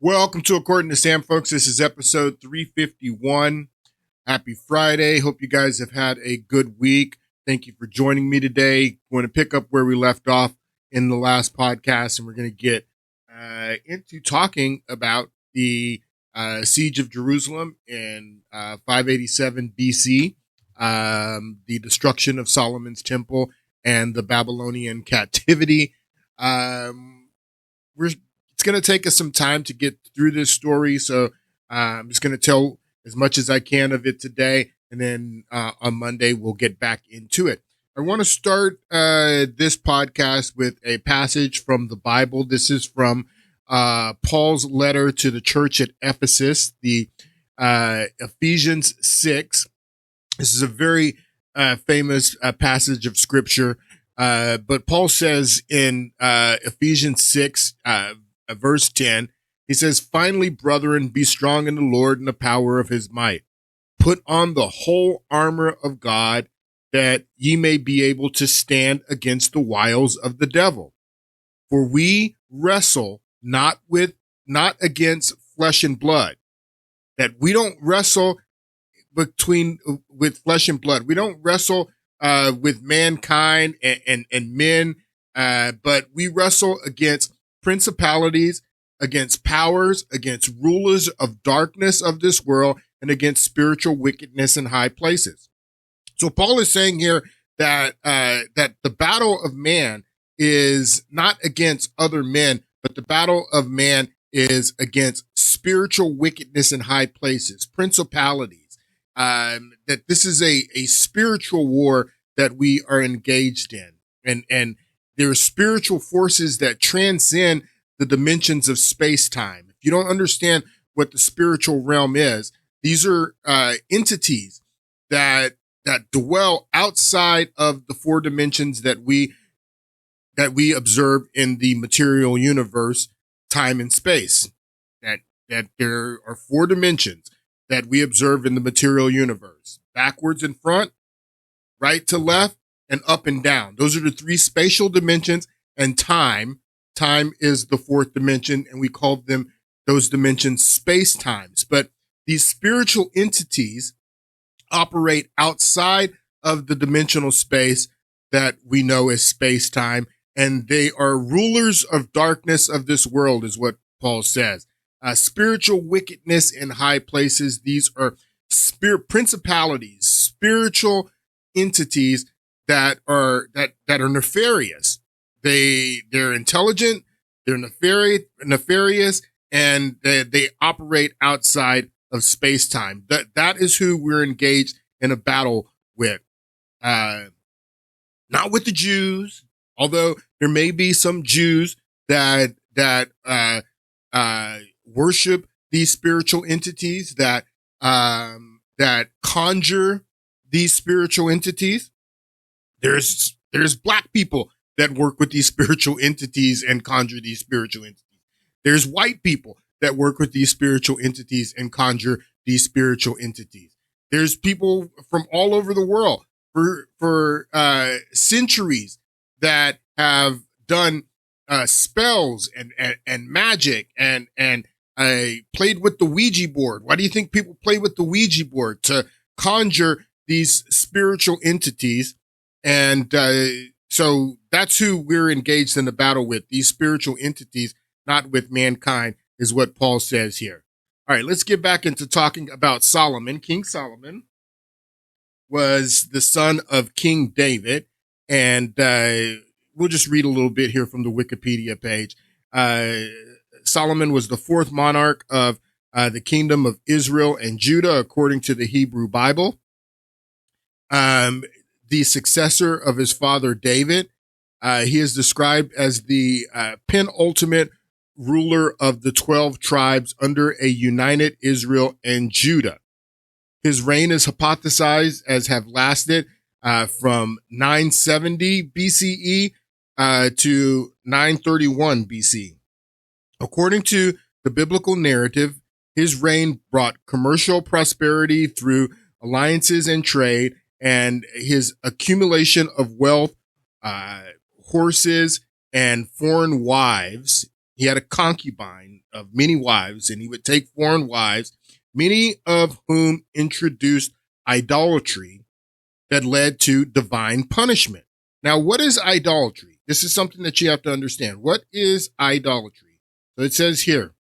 Welcome to According to Sam, folks. This is episode 351. Happy Friday. Hope you guys have had a good week. Thank you for joining me today. We're going to pick up where we left off in the last podcast, and we're going to get into talking about the siege of Jerusalem in 587 BC, the destruction of Solomon's temple, and the Babylonian captivity. It's going to take us some time to get through this story, so I'm just going to tell as much as I can of it today, and then on Monday we'll get back into it. I want to start this podcast with a passage from the Bible. This is from Paul's letter to the church at Ephesus, the Ephesians 6. This is a very famous passage of Scripture, but Paul says in Ephesians 6, verse 10, he says, "Finally, brethren, be strong in the Lord and the power of his might. Put on the whole armor of God, that ye may be able to stand against the wiles of the devil. For we wrestle not against flesh and blood." That we don't wrestle with flesh and blood. We don't wrestle with mankind and men, but we wrestle against principalities, against powers, against rulers of darkness of this world, and against spiritual wickedness in high places. So Paul is saying here that the battle of man is not against other men, but the battle of man is against spiritual wickedness in high places, principalities. That this is a spiritual war that we are engaged in, and there are spiritual forces that transcend the dimensions of space-time. If you don't understand what the spiritual realm is, these are entities that dwell outside of the four dimensions that we observe in the material universe, time and space. That there are four dimensions that we observe in the material universe: backwards and front, right to left, and up and down. Those are the three spatial dimensions, and time is the fourth dimension, and we call those dimensions space times. But these spiritual entities operate outside of the dimensional space that we know as space time, and they are rulers of darkness of this world, is what Paul says. Spiritual wickedness in high places. These are principalities, spiritual entities that are nefarious. They're intelligent, they're nefarious, and they operate outside of space time. That is who we're engaged in a battle with. Not with the Jews, although there may be some Jews that worship these spiritual entities, that conjure these spiritual entities. There's black people that work with these spiritual entities and conjure these spiritual entities. There's white people that work with these spiritual entities and conjure these spiritual entities. There's people from all over the world for centuries that have done spells and magic and played with the Ouija board. Why do you think people play with the Ouija board? To conjure these spiritual entities. And so that's who we're engaged in the battle with, these spiritual entities, not with mankind, is what Paul says here. All right, let's get back into talking about Solomon. King Solomon was the son of King David, and we'll just read a little bit here from the Wikipedia page. Solomon was the fourth monarch of the kingdom of Israel and Judah, according to the Hebrew Bible. The successor of his father David. He is described as the penultimate ruler of the 12 tribes under a united Israel and Judah. His reign is hypothesized as have lasted from 970 BCE to 931 BC. According to the biblical narrative, his reign brought commercial prosperity through alliances and trade, and his accumulation of wealth, horses, and foreign wives. he had a concubine of many wives, and he would take foreign wives, many of whom introduced idolatry that led to divine punishment. Now, what is idolatry? This is something that you have to understand. What is idolatry? So it says here,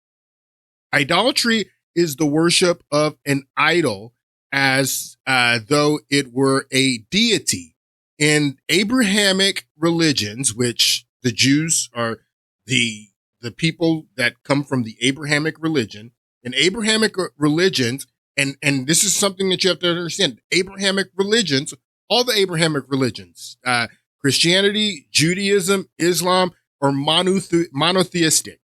idolatry is the worship of an idol as though it were a deity. In Abrahamic religions, which the Jews are the people that come from the Abrahamic religion, in Abrahamic religions, and this is something that you have to understand, Abrahamic religions, all the Abrahamic religions, Christianity, Judaism, Islam, are monotheistic.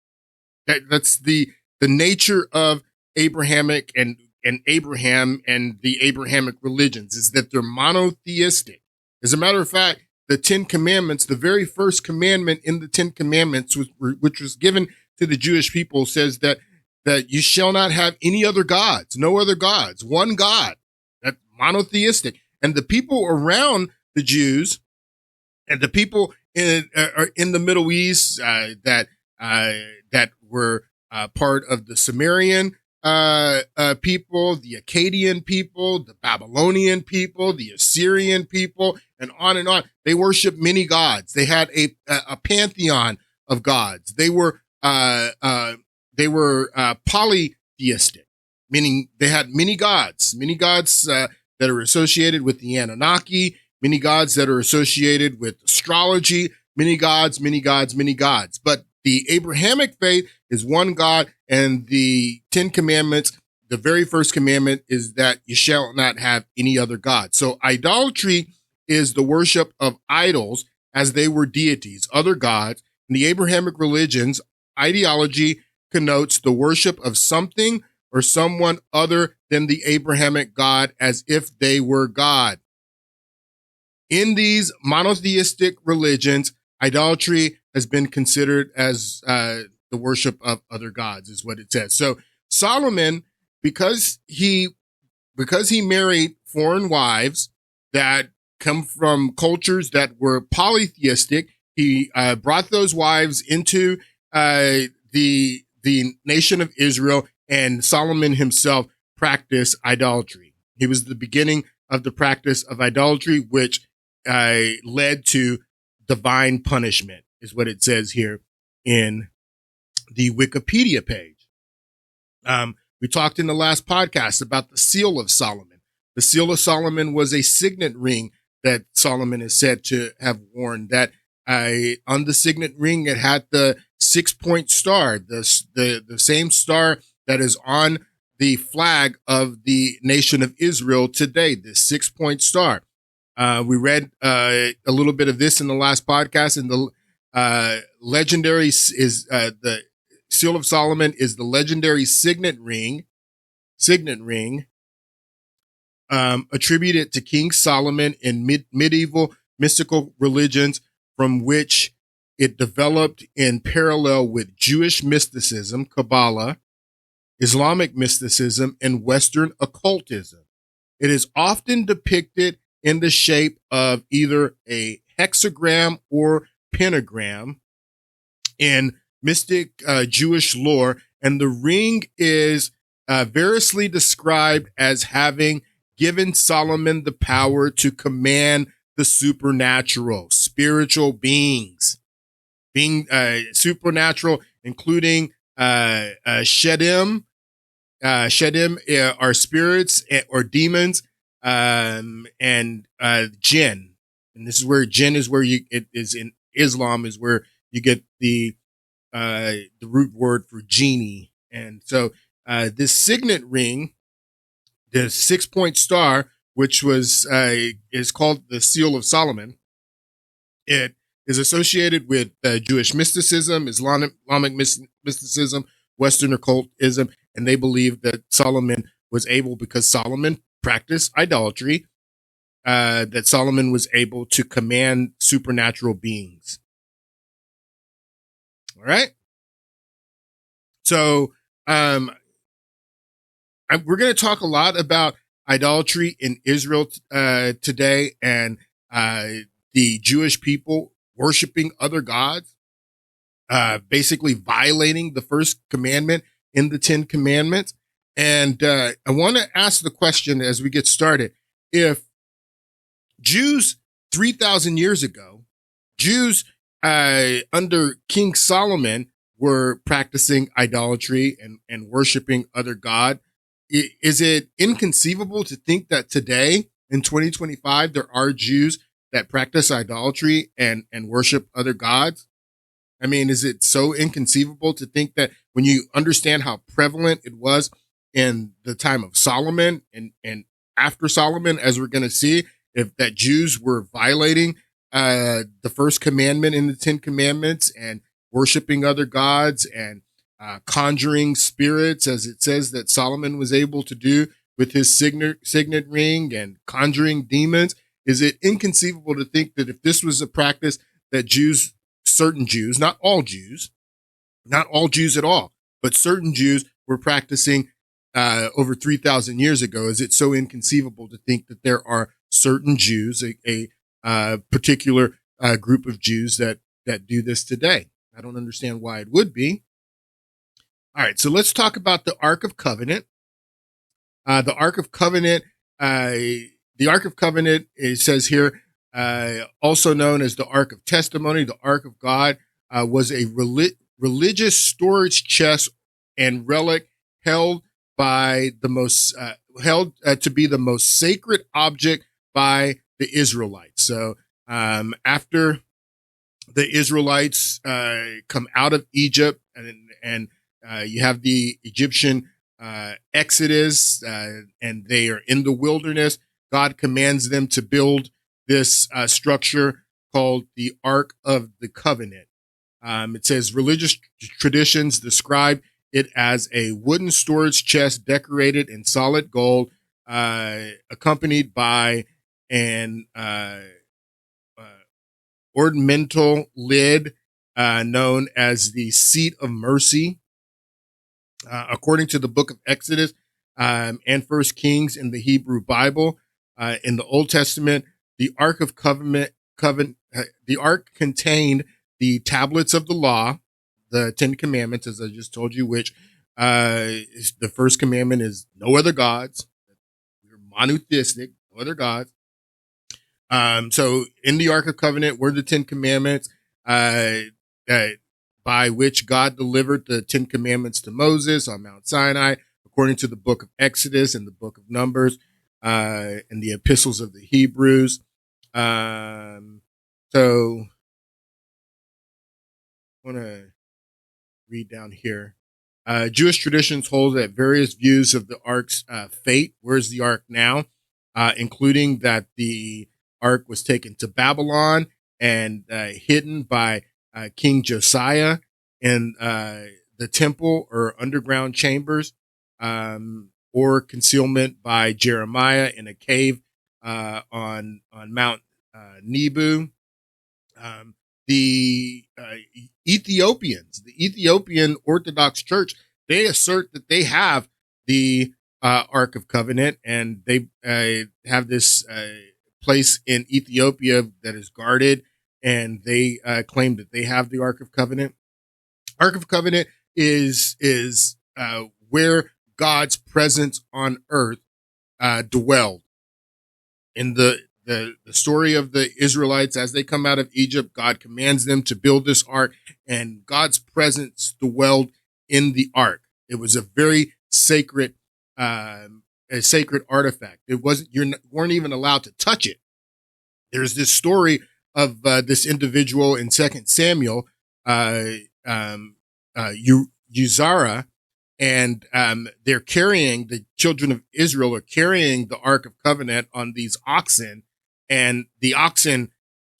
That's the nature of Abrahamic and Abraham and the Abrahamic religions, is that they're monotheistic. As a matter of fact, the 10 Commandments, the very first commandment in the 10 Commandments, which was given to the Jewish people, says that you shall not have any other gods, no other gods, one God, that monotheistic. And the people around the Jews and the people in the Middle East that were part of the Sumerian people, the Akkadian people, the Babylonian people, the Assyrian people, and on, they worshiped many gods. They had a pantheon of gods. They were polytheistic, meaning they had many gods that are associated with the Anunnaki, many gods that are associated with astrology, many gods. But the Abrahamic faith is one God, and the 10 Commandments, the very first commandment is that you shall not have any other God. So idolatry is the worship of idols as they were deities, other gods. In the Abrahamic religions, ideology connotes the worship of something or someone other than the Abrahamic God as if they were God. In these monotheistic religions, idolatry has been considered as the worship of other gods, is what it says. So Solomon, because he married foreign wives that come from cultures that were polytheistic, he brought those wives into the nation of Israel, and Solomon himself practiced idolatry. He was the beginning of the practice of idolatry, which led to divine punishment, is what it says here in the Wikipedia page. We talked in the last podcast about the Seal of Solomon. The Seal of Solomon was a signet ring that Solomon is said to have worn, that on the signet ring, it had the 6-point star, the same star that is on the flag of the nation of Israel today, the 6-point star. We read a little bit of this in the last podcast, and the legendary is the Seal of Solomon is the legendary signet ring attributed to King Solomon in medieval mystical religions, from which it developed in parallel with Jewish mysticism, Kabbalah, Islamic mysticism, and Western occultism. It is often depicted in the shape of either a hexagram or pentagram in mystic Jewish lore, and the ring is variously described as having given Solomon the power to command the supernatural, spiritual beings, being supernatural, including Shedim. Shedim are spirits or demons, and jinn. And this is where jinn is where it is in Islam, is where you get the root word for genie. And so this signet ring, the 6-point star, which was is called the Seal of Solomon, it is associated with Jewish mysticism, Islamic mysticism, Western occultism, and they believe that Solomon was able, because Solomon practiced idolatry, that Solomon was able to command supernatural beings. All right. So we're going to talk a lot about idolatry in Israel today, and the Jewish people worshiping other gods. basically violating the first commandment in the 10 Commandments. And I want to ask the question as we get started. If Jews 3,000 years ago, Jews under King Solomon were practicing idolatry and worshiping other God, is it inconceivable to think that today in 2025 there are Jews that practice idolatry and worship other gods? I mean, is it so inconceivable to think that when you understand how prevalent it was in the time of Solomon and after Solomon, as we're going to see, if that Jews were violating the first commandment in the 10 Commandments and worshiping other gods and conjuring spirits, as it says that Solomon was able to do with his signet ring and conjuring demons? Is it inconceivable to think that if this was a practice that Jews, certain Jews, not all Jews at all, but certain Jews were practicing over 3,000 years ago, is it so inconceivable to think that there are certain Jews, a particular group of Jews that do this today? I don't understand why it would be. All right, so let's talk about the Ark of Covenant. The Ark of Covenant, it says here, also known as the Ark of Testimony, the Ark of God, was a religious storage chest and relic held by the most to be the most sacred object by the Israelites. So after the Israelites come out of Egypt and you have the Egyptian Exodus and they are in the wilderness, God commands them to build this structure called the Ark of the Covenant. It says religious traditions describe it as a wooden storage chest decorated in solid gold, accompanied by an ornamental lid known as the Seat of Mercy. According to the book of Exodus and First Kings in the Hebrew Bible, in the Old Testament, the Ark of the Ark contained the tablets of the law, the 10 Commandments, as I just told you, which the first commandment is no other gods. We're monotheistic, no other gods. So in the Ark of Covenant were the 10 Commandments, by which God delivered the 10 Commandments to Moses on Mount Sinai, according to the book of Exodus and the book of Numbers, and the epistles of the Hebrews. So I want to read down here. Jewish traditions hold that various views of the Ark's fate. Where's the Ark now? Including that the Ark was taken to Babylon and hidden by King Josiah in the temple or underground chambers, or concealment by Jeremiah in a cave on Mount Nebo. The Ethiopians, the Ethiopian Orthodox Church, they assert that they have the Ark of Covenant, and they have this place in Ethiopia that is guarded, and they claim that they have the Ark of Covenant. Ark of Covenant is where God's presence on earth dwelled. In the story of the Israelites, as they come out of Egypt, God commands them to build this ark, and God's presence dwelled in the ark. It was a very sacred, artifact. It wasn't, you weren't even allowed to touch it. There's this story of this individual in 2 Samuel, Uzziah, and they're carrying, the children of Israel are carrying the Ark of Covenant on these oxen, and the oxen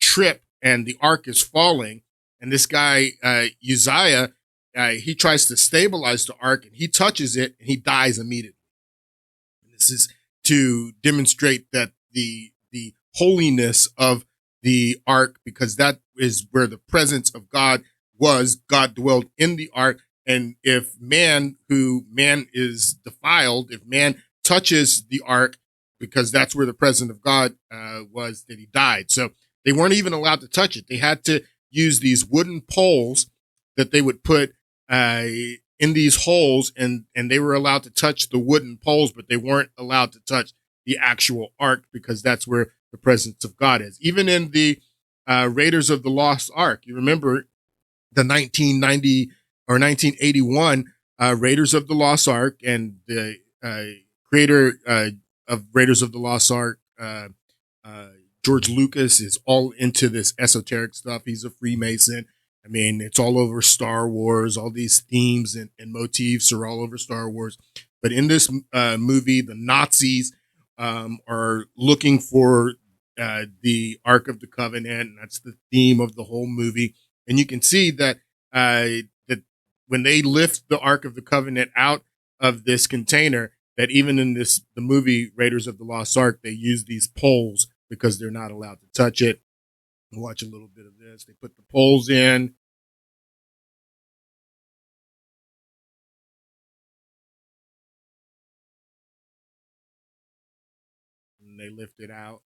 trip and the ark is falling. And this guy, Uzziah, he tries to stabilize the ark, and he touches it and he dies immediately. And this is to demonstrate that the holiness of the ark, because that is where the presence of God was. God dwelled in the ark. And if man is defiled, if man touches the ark, because that's where the presence of God was, that he died. So they weren't even allowed to touch it. They had to use these wooden poles that they would put in these holes, and they were allowed to touch the wooden poles, but they weren't allowed to touch the actual ark, because that's where the presence of God is. Even in the Raiders of the Lost Ark, you remember the 1990 or 1981 Raiders of the Lost Ark, and the creator of Raiders of the Lost Ark, George Lucas, is all into this esoteric stuff. He's a Freemason. I mean, it's all over Star Wars. All these themes and motifs are all over Star Wars. But in this movie, the Nazis are looking for the Ark of the Covenant. And that's the theme of the whole movie. And you can see that that when they lift the Ark of the Covenant out of this container, that even in the movie Raiders of the Lost Ark, they use these poles because they're not allowed to touch it. Watch a little bit of this. They put the poles in. And they lift it out.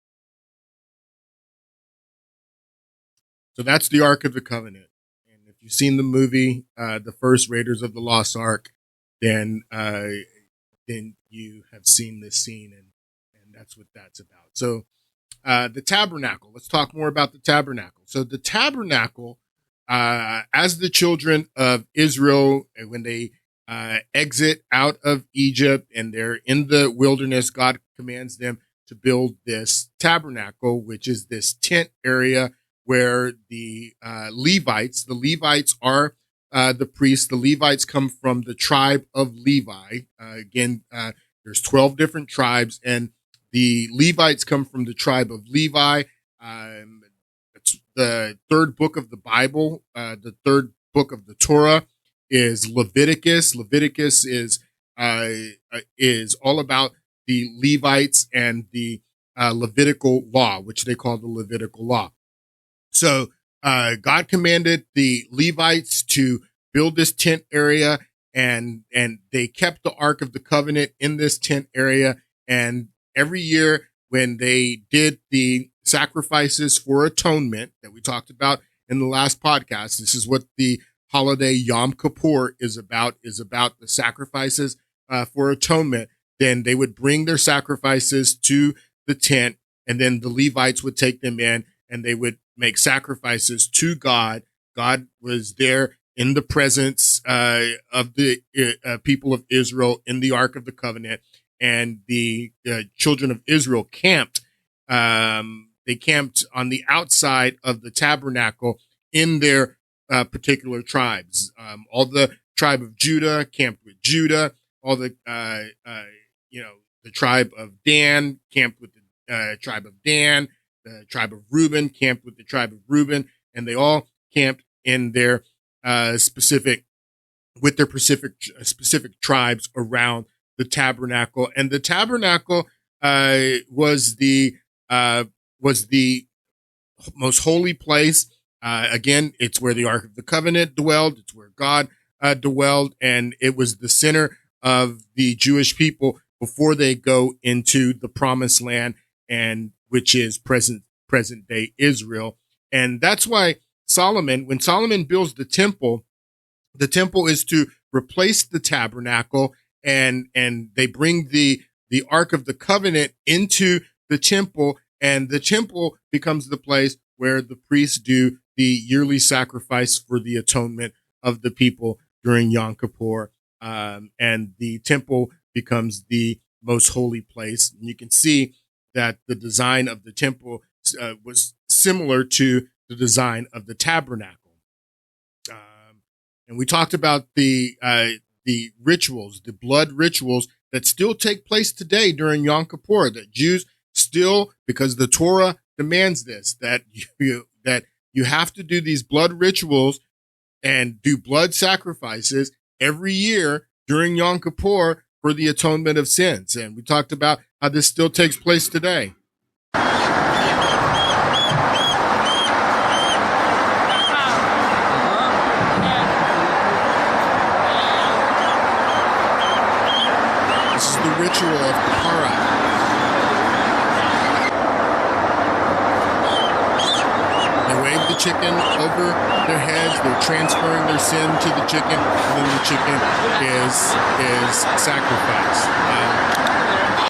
So that's the Ark of the Covenant. And if you've seen the movie, the first Raiders of the Lost Ark, then you have seen this scene, and that's what that's about. So the tabernacle. Let's talk more about the tabernacle. So the tabernacle, as the children of Israel, when they exit out of Egypt and they're in the wilderness, God commands them to build this tabernacle, which is this tent area where the Levites are the priests. The Levites come from the tribe of Levi. Again, there's 12 different tribes, and the Levites come from the tribe of Levi. It's the third book of the Bible. The third book of the Torah is Leviticus. Leviticus is all about the Levites and the Levitical law, which they call the Levitical law. So God commanded the Levites to build this tent area, and they kept the Ark of the Covenant in this tent area. And every year when they did the sacrifices for atonement that we talked about in the last podcast, this is what the holiday Yom Kippur is about the sacrifices for atonement. Then they would bring their sacrifices to the tent, and then the Levites would take them in, and they would make sacrifices to God. God was there in the presence of the people of Israel in the Ark of the Covenant, and the children of Israel camped. They camped on the outside of the tabernacle in their particular tribes. All the tribe of Judah camped with Judah. All the the tribe of Dan camped with the tribe of Dan. The tribe of Reuben camped with the tribe of Reuben, and they all camped in their specific tribes around the tabernacle. And the tabernacle was the most holy place. Again, it's where the Ark of the Covenant dwelled. It's where God dwelled, and it was the center of the Jewish people before they go into the Promised Land, and which is present day Israel. And that's why when Solomon builds the temple is to replace the tabernacle, and they bring the Ark of the Covenant into the temple, and the temple becomes the place where the priests do the yearly sacrifice for the atonement of the people during Yom Kippur. And the temple becomes the most holy place. And you can see that the design of the temple was similar to the design of the tabernacle. And we talked about the rituals, the blood rituals that still take place today during Yom Kippur, that Jews still, because the Torah demands this, that you have to do these blood rituals and do blood sacrifices every year during Yom Kippur for the atonement of sins. And we talked about how this still takes place today. This is the ritual of Tahara. They wave the chicken over their heads. They're transferring their sin to the chicken, and then the chicken is sacrificed.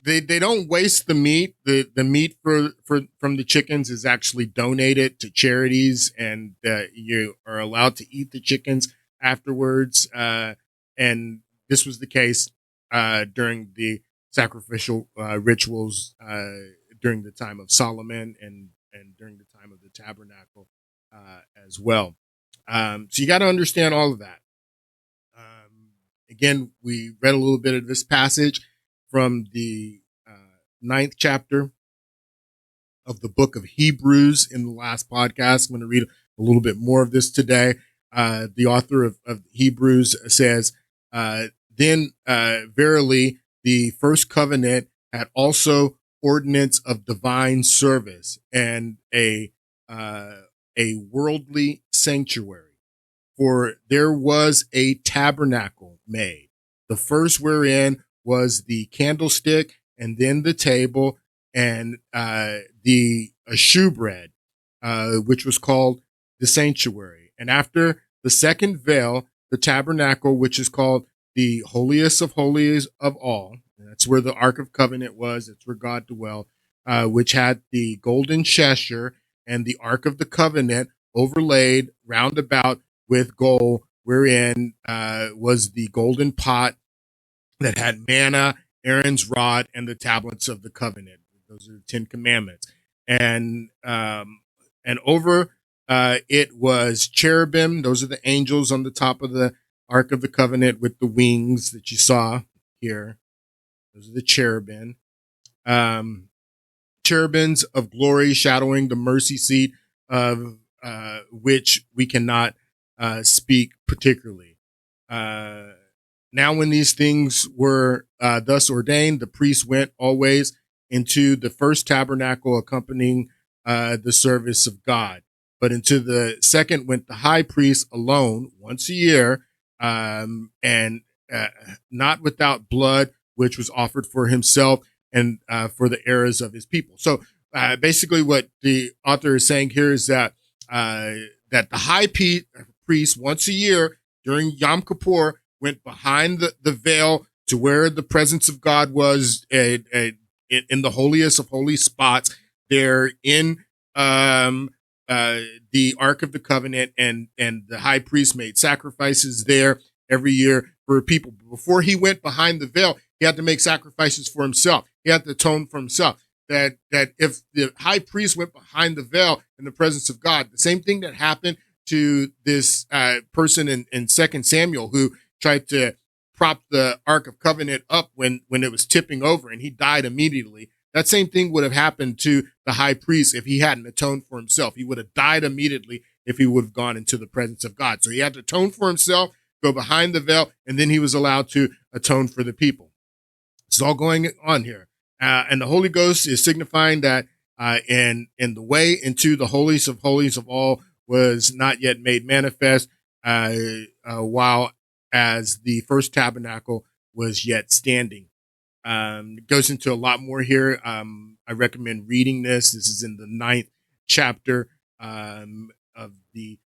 They don't waste the meat. The meat from the chickens is actually donated to charities, and you are allowed to eat the chickens afterwards. And this was the case during the sacrificial rituals during the time of Solomon and during the time of the tabernacle as well. So you got to understand all of that. Again, we read a little bit of this passage from the 9th chapter of the book of Hebrews in the last podcast. I'm going to read a little bit more of this today. The author of Hebrews says, then verily the first covenant had also ordinance of divine service and a worldly sanctuary. For there was a tabernacle made, the first wherein was the candlestick, and then the table, and the shewbread, which was called the sanctuary. And after the second veil, the tabernacle, which is called the holiest of holies of all. And that's where the Ark of Covenant was. That's where God dwelt, which had the golden shepherd and the Ark of the Covenant overlaid round about with gold, wherein was the golden pot that had manna, Aaron's rod, and the tablets of the covenant. Those are the 10 commandments. And over it was cherubim. Those are the angels on the top of the Ark of the Covenant with the wings that you saw here. Those are the cherubim. Cherubims of glory shadowing the mercy seat, of which we cannot speak particularly. Now when these things were thus ordained, the priest went always into the first tabernacle accompanying the service of God. But into the second went the high priest alone once a year, and not without blood, which was offered for himself and for the errors of his people. So basically what the author is saying here is that that the high priest once a year during Yom Kippur went behind the veil to where the presence of God was in the holiest of holy spots there in the Ark of the Covenant, and the high priest made sacrifices there every year for people. Before he went behind the veil, he had to make sacrifices for himself. He had to atone for himself. That if the high priest went behind the veil in the presence of God, the same thing that happened to this person in 2 Samuel who tried to prop the Ark of Covenant up when it was tipping over and he died immediately. That same thing would have happened to the high priest if he hadn't atoned for himself. He would have died immediately if he would have gone into the presence of God. So he had to atone for himself, go behind the veil, and then he was allowed to atone for the people. It's all going on here. And the Holy Ghost is signifying that in the way into the holiest of holies of all was not yet made manifest, while as the first tabernacle was yet standing. It goes into a lot more here. I recommend reading this. This is in the 9th chapter of the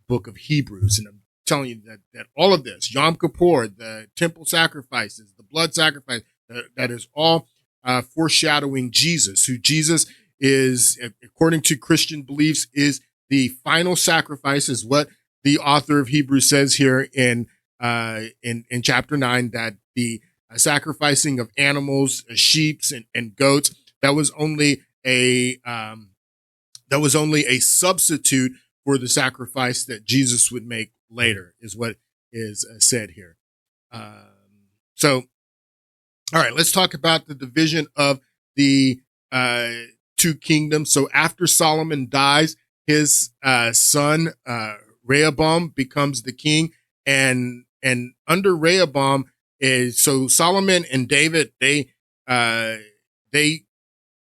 book of Hebrews. And I'm telling you that all of this, Yom Kippur, the temple sacrifices, the blood sacrifice, that is all foreshadowing Jesus, who Jesus is, according to Christian beliefs, is the final sacrifice, is what the author of Hebrews says here in chapter 9, that the sacrificing of animals, sheep and goats, that was only a substitute for the sacrifice that Jesus would make later, is what is said here. So, all right, let's talk about the division of the two kingdoms. So after Solomon dies, his son Rehoboam becomes the king, and under Rehoboam is, so Solomon and David, they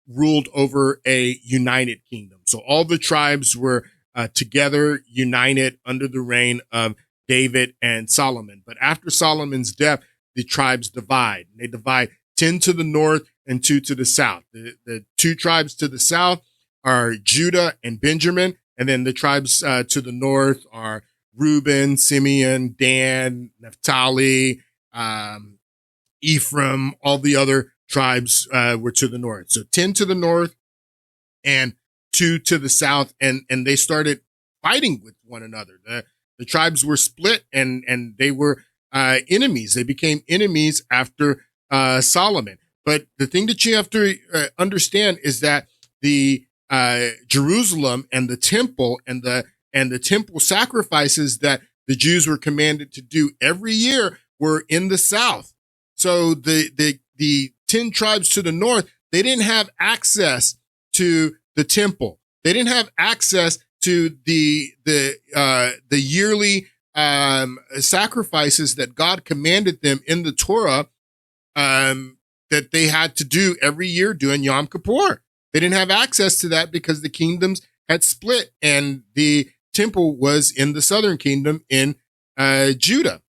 ruled over a united kingdom. So all the tribes were together, united under the reign of David and Solomon. But after Solomon's death, the tribes divide. They divide 10 to the north and 2 to the south. The two tribes to the south are Judah and Benjamin, And then the tribes to the north are Reuben, Simeon, Dan, Naphtali, Ephraim. All the other tribes were to the north. So 10 to the north and 2 to the south. And they started fighting with one another. The tribes were split and they were enemies. They became enemies after Solomon. But the thing that you have to understand is that the Jerusalem and the temple and the temple sacrifices that the Jews were commanded to do every year were in the south. So the 10 tribes to the north, they didn't have access to the temple. They didn't have access to the yearly sacrifices that God commanded them in the Torah that they had to do every year during Yom Kippur. They didn't have access to that because the kingdoms had split and the temple was in the southern kingdom in Judah.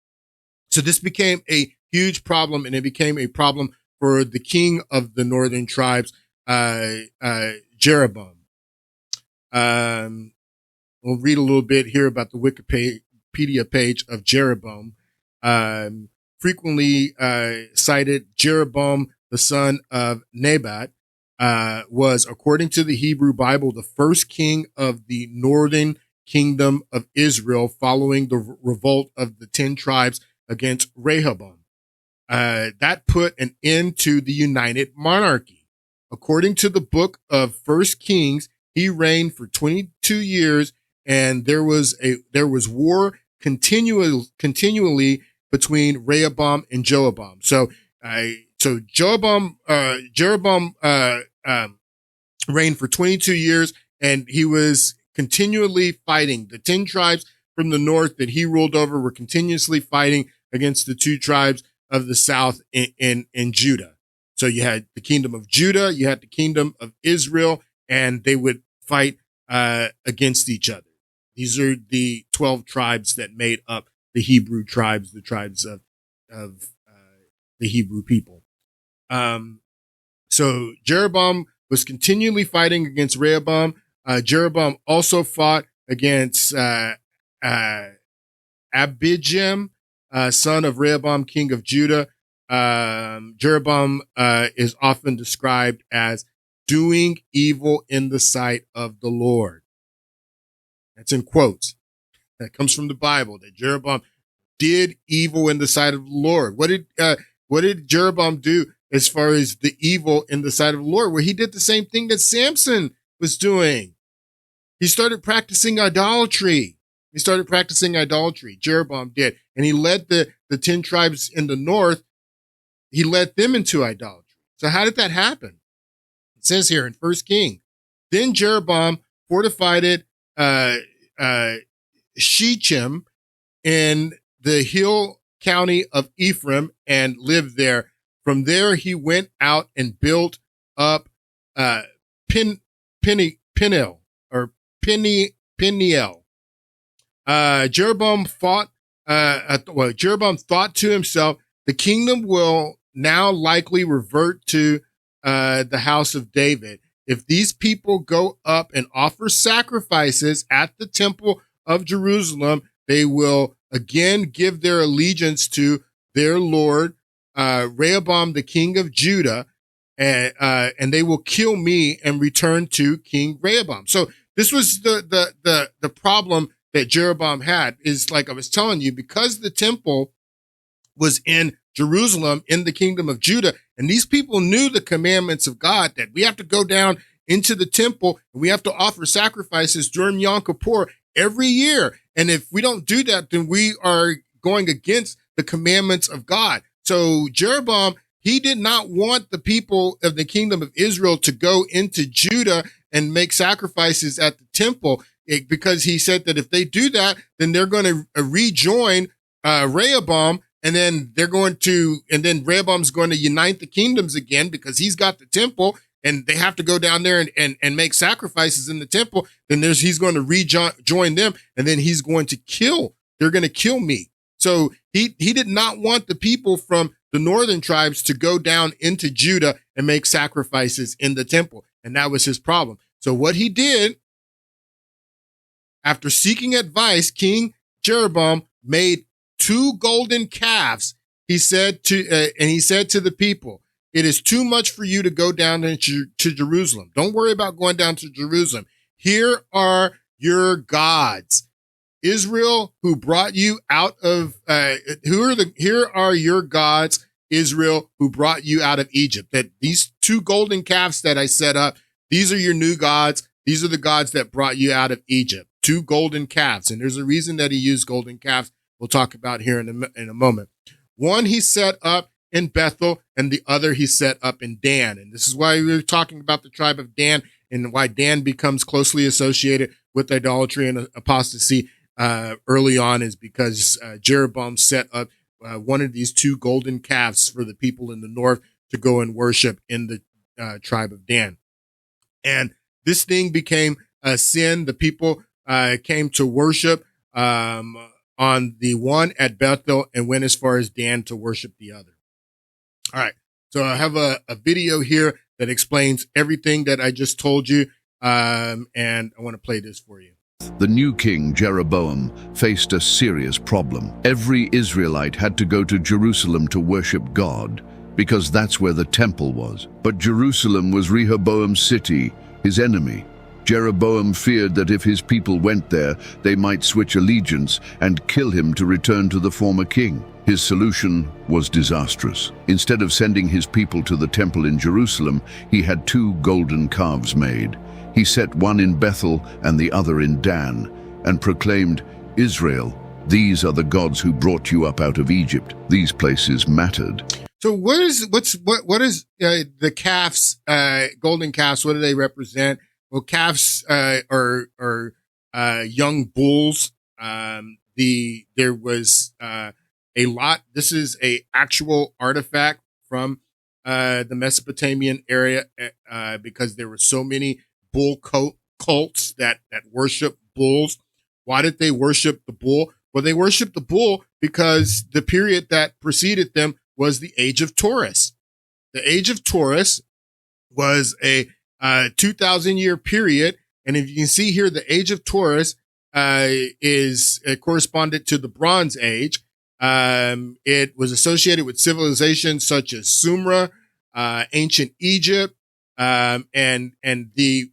So this became a huge problem, and it became a problem for the king of the northern tribes, Jeroboam. We'll read a little bit here about the Wikipedia page of Jeroboam. Frequently cited, Jeroboam, the son of Nebat, was, according to the Hebrew Bible, the first king of the northern kingdom of Israel following the revolt of the 10 tribes against Rehoboam. That put an end to the united monarchy. According to the book of First Kings, he reigned for 22 years, and there was war continually between Rehoboam and Jeroboam. So Jeroboam reigned for 22 years, and he was continually fighting. The 10 tribes from the north that he ruled over were continuously fighting against the 2 tribes of the south in Judah. So you had the kingdom of Judah, you had the kingdom of Israel, and they would fight against each other. These are the 12 tribes that made up the Hebrew tribes, the tribes of the Hebrew people. So Jeroboam was continually fighting against Rehoboam. Jeroboam also fought against Abijam, son of Rehoboam, king of Judah. Jeroboam is often described as doing evil in the sight of the Lord. That's in quotes. That comes from the Bible, that Jeroboam did evil in the sight of the Lord. What did Jeroboam do as far as the evil in the sight of the Lord? Well, he did the same thing that Samson was doing. He started practicing idolatry. Jeroboam did. And he led the 10 tribes in the north. He led them into idolatry. So how did that happen? It says here in 1 King, then Jeroboam fortified Shechem in the hill county of Ephraim and lived there. From there, he went out and built up Peniel. Jeroboam thought to himself, the kingdom will now likely revert to the house of David. If these people go up and offer sacrifices at the temple of Jerusalem, they will again give their allegiance to their Lord, Rehoboam, the king of Judah, and they will kill me and return to King Rehoboam. So this was the problem that Jeroboam had, is like I was telling you, because the temple was in Jerusalem in the kingdom of Judah, and these people knew the commandments of God, that we have to go down into the temple and we have to offer sacrifices during Yom Kippur every year. And if we don't do that, then we are going against the commandments of God. So Jeroboam, he did not want the people of the kingdom of Israel to go into Judah and make sacrifices at the temple, because he said that if they do that, then they're going to rejoin Rehoboam, and then Rehoboam's going to unite the kingdoms again because he's got the temple, and they have to go down there and make sacrifices in the temple. Then he's going to rejoin them, and then they're going to kill me. So he did not want the people from the northern tribes to go down into Judah and make sacrifices in the temple. And that was his problem. So what he did After seeking advice, King Jeroboam made 2 golden calves. He said to the people, "It is too much for you to go down to Jerusalem. Don't worry about going down to Jerusalem. Here are your gods, Israel, who brought you out of. Here are your gods, Israel, who brought you out of Egypt. That these 2 golden calves that I set up, these are your new gods. These are the gods that brought you out of Egypt. 2 golden calves." And there's a reason that he used golden calves. We'll talk about here in a moment. One he set up in Bethel, and the other he set up in Dan. And this is why we were talking about the tribe of Dan and why Dan becomes closely associated with idolatry and apostasy early on, is because Jeroboam set up one of these 2 golden calves for the people in the north to go and worship in the tribe of Dan. And this thing became a sin. The people came to worship on the one at Bethel and went as far as Dan to worship the other. All right. So I have a video here that explains everything that I just told you. And I want to play this for you. The new king, Jeroboam, faced a serious problem. Every Israelite had to go to Jerusalem to worship God, because that's where the temple was. But Jerusalem was Rehoboam's city, his enemy. Jeroboam feared that if his people went there, they might switch allegiance and kill him to return to the former king. His solution was disastrous. Instead of sending his people to the temple in Jerusalem, he had 2 golden calves made. He set one in Bethel and the other in Dan, and proclaimed, "Israel, these are the gods who brought you up out of Egypt." These places mattered. So what is the calves, golden calves? What do they represent? Well, calves are young bulls. There was a lot. This is a actual artifact from the Mesopotamian area because there were so many bull cults that worship bulls. Why did they worship the bull? Well, they worshiped the bull because the period that preceded them was the age of Taurus. The age of Taurus was a 2,000-year period. And if you can see here, the age of Taurus is corresponded to the Bronze Age. It was associated with civilizations such as Sumer, ancient Egypt, and the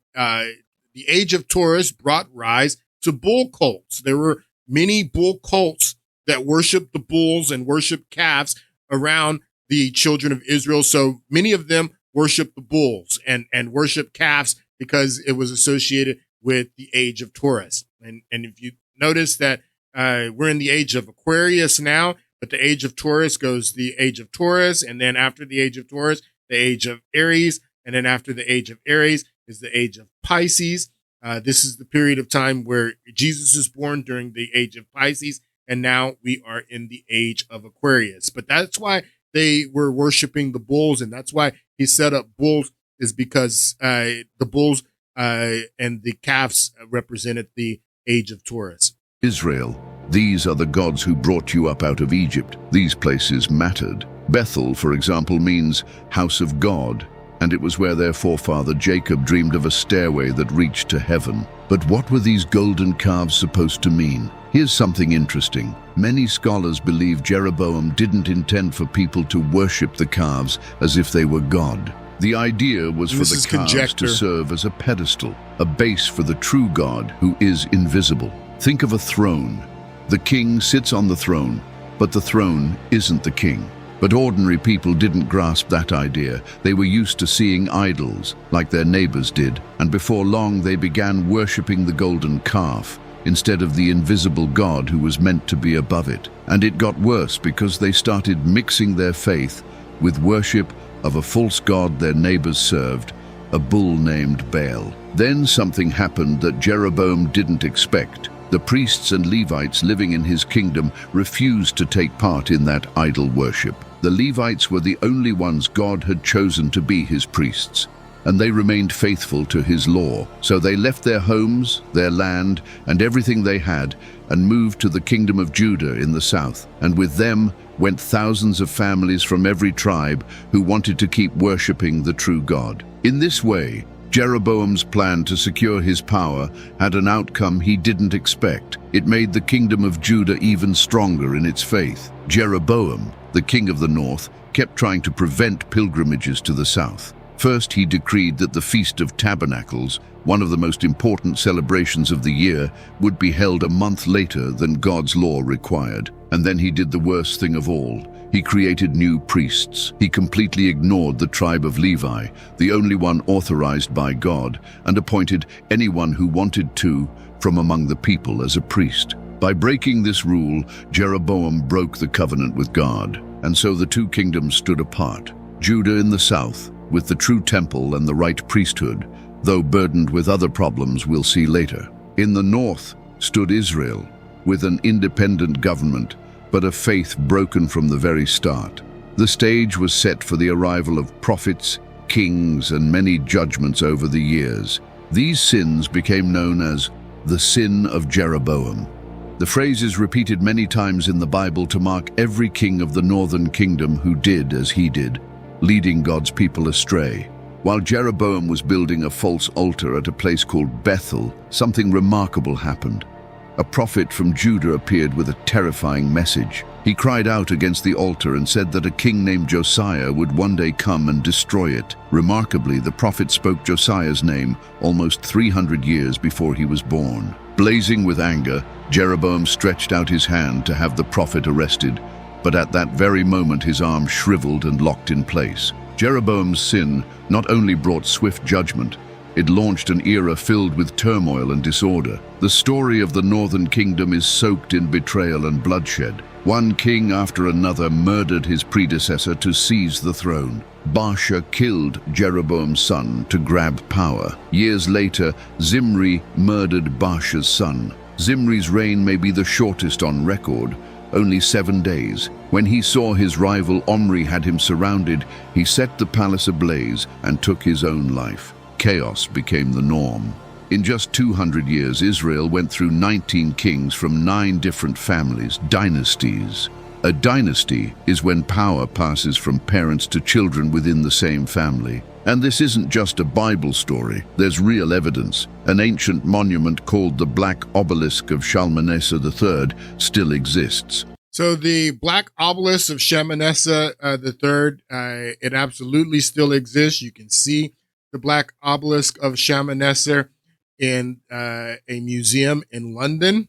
age of Taurus brought rise to bull cults. There were many bull cults that worshiped the bulls and worshiped calves around the children of Israel. So many of them worship the bulls and worship calves because it was associated with the age of Taurus. And if you notice that we're in the age of Aquarius now, but the age of Taurus goes the age of Taurus, and then after the age of Taurus, the age of Aries, and then after the age of Aries is the age of Pisces. This is the period of time where Jesus is born during the age of Pisces, and now we are in the age of Aquarius. But that's why they were worshiping the bulls, and that's why he set up bulls, is because the bulls and the calves represented the age of Taurus. Israel, these are the gods who brought you up out of Egypt. These places mattered. Bethel, for example, means house of God, and it was where their forefather Jacob dreamed of a stairway that reached to heaven. But what were these golden calves supposed to mean? Here's something interesting. Many scholars believe Jeroboam didn't intend for people to worship the calves as if they were God. The idea was for the calves to serve as a pedestal, a base for the true God who is invisible. Think of a throne. The king sits on the throne, but the throne isn't the king. But ordinary people didn't grasp that idea. They were used to seeing idols, like their neighbors did, and before long they began worshipping the golden calf instead of the invisible God who was meant to be above it. And it got worse because they started mixing their faith with worship of a false god their neighbors served, a bull named Baal. Then something happened that Jeroboam didn't expect. The priests and Levites living in his kingdom refused to take part in that idol worship. The Levites were the only ones God had chosen to be his priests, and they remained faithful to his law. So they left their homes, their land, and everything they had, and moved to the kingdom of Judah in the south. And with them went thousands of families from every tribe who wanted to keep worshipping the true God. In this way, Jeroboam's plan to secure his power had an outcome he didn't expect. It made the kingdom of Judah even stronger in its faith. Jeroboam, the king of the north, kept trying to prevent pilgrimages to the south. First, he decreed that the Feast of Tabernacles, one of the most important celebrations of the year, would be held a month later than God's law required. And then he did the worst thing of all. He created new priests. He completely ignored the tribe of Levi, the only one authorized by God, and appointed anyone who wanted to from among the people as a priest. By breaking this rule, Jeroboam broke the covenant with God, and so the two kingdoms stood apart. Judah in the south, with the true temple and the right priesthood, though burdened with other problems we'll see later. In the north stood Israel, with an independent government, but a faith broken from the very start. The stage was set for the arrival of prophets, kings, and many judgments over the years. These sins became known as the sin of Jeroboam. The phrase is repeated many times in the Bible to mark every king of the northern kingdom who did as he did, leading God's people astray. While Jeroboam was building a false altar at a place called Bethel, something remarkable happened. A prophet from Judah appeared with a terrifying message. He cried out against the altar and said that a king named Josiah would one day come and destroy it. Remarkably, the prophet spoke Josiah's name almost 300 years before he was born. Blazing with anger, Jeroboam stretched out his hand to have the prophet arrested, but at that very moment his arm shriveled and locked in place. Jeroboam's sin not only brought swift judgment, it launched an era filled with turmoil and disorder. The story of the northern kingdom is soaked in betrayal and bloodshed. One king after another murdered his predecessor to seize the throne. Baasha killed Jeroboam's son to grab power. Years later, Zimri murdered Baasha's son. Zimri's reign may be the shortest on record, only 7 days. When he saw his rival Omri had him surrounded, he set the palace ablaze and took his own life. Chaos became the norm. In just 200 years, Israel went through 19 kings from 9 different families, dynasties. A dynasty is when power passes from parents to children within the same family. And this isn't just a Bible story. There's real evidence. An ancient monument called the Black Obelisk of Shalmaneser III still exists. So the Black Obelisk of Shalmaneser III, it absolutely still exists. You can see the Black Obelisk of Shalmaneser in a museum in London,